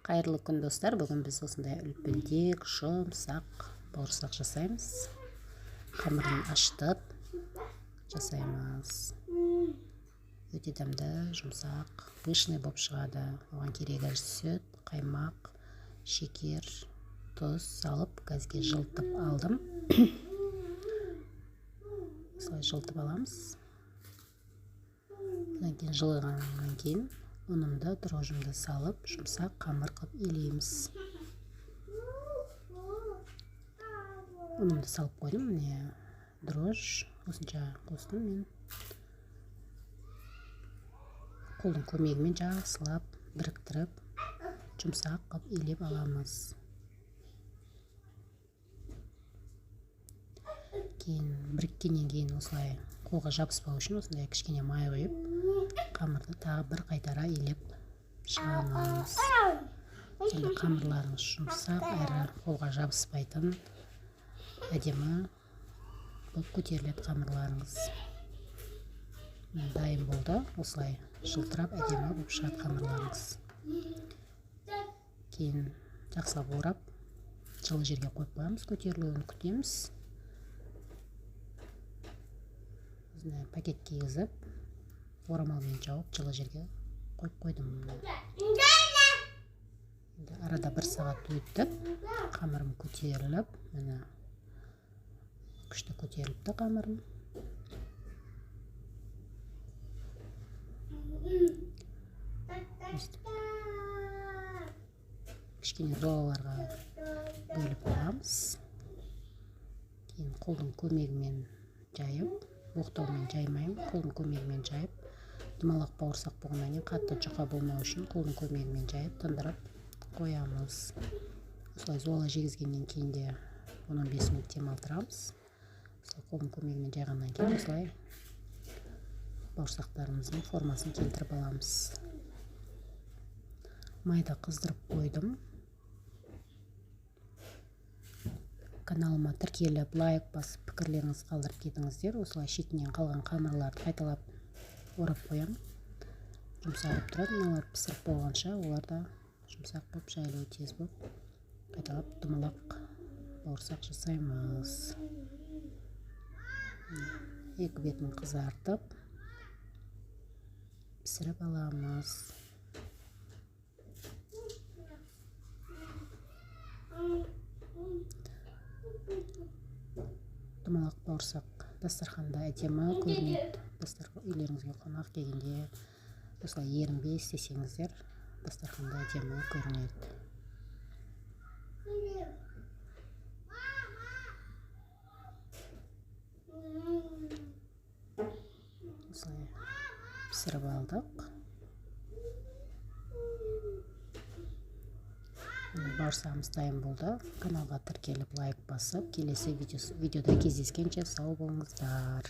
Қайырлы күн достар, бүгін біз осындай үлпілдек, жұмсақ бауырсақ жасаймыз. Қамырын ашытып жасаймыз. Өте дәмді, жұмсақ, пышный болып шығады. Оған керегі сүт, қаймақ, шекер, тұз салып, газге жылытып алдым. Осылай жылытып аламыз. Одан кейін жылығаннан кейін ұнымды, дрожжымды салып, жұмсақ қамыр қылып илейміз. Ұнымды салып қойдым, міне дрожж осынша қостым мен. Қолдың көмегімен жақсылап біріктіріп, жұмсақ қылып илеп аламыз. Кейін біріккеннен кейін осылай қолға жабыспау үшін осындай кішкене май құйып, қамырды тағы бір қайтара илеп шығамыз. Қамырларыңыз жұмсақ әрі қолға жабыспайтын, әдемі болып көтеріледі қамырларыңыз. Дайын болды. Осылай жылтырап әдемі болып шығады қамырларыңыз. Кейін жақсылап орап, жылы жерге қойып қоямыз, көтерілуін күтеміз. Пакет кигізіп, орамалмен жауып, жылы жерге қойып қойдым. Арада 1 сағат өтіп, қамырым көтеріліп, міне күшті көтеріліпті қамырым. Кішкене долаларға бөліп аламыз. Кейін қолдың көмегімен жайып, оқтаумен жаймайым, қолдың көмегімен жайып, думалақ бауырсақ болғаннан кейін қатты жұқа болмау үшін қолдың көмегімен жайып, тындырып қоямыз. Осылай зола жегізгеннен кейін де 15 минут демалтырамыз. Осылай қолдың көмегімен жайғаннан кейін осылай бауырсақтарымыздың формасын келтіріп аламыз. Майда қыздырып қойдым. Каналыма тіркеліп, лайк басып, пікірлеріңіз қалдырып кетіңіздер. Осылай шетінен қалған қамырларды қайталап орап қоям. Жұмсағып тұрады. Мыналар пісіріп болғанша, олар да жұмсақ болып, жайлауы тез болып, қайталап думалақ бауырсақ жасаймыз. Екі бетін қызартып, пісіріп аламыз. Думалақ бауырсақ дастарханда әдемі көрінеді. Үйлеріңізге қонақ келгенде осылай ерінбей істесеңіздер, дастарханда әдемі көрінеді. Осылай пісіріп алдық. Бауырсағымыз дайын болды. Каналға тіркеліп, лайк басып, келесі видеода кездескенше сау болыңыздар.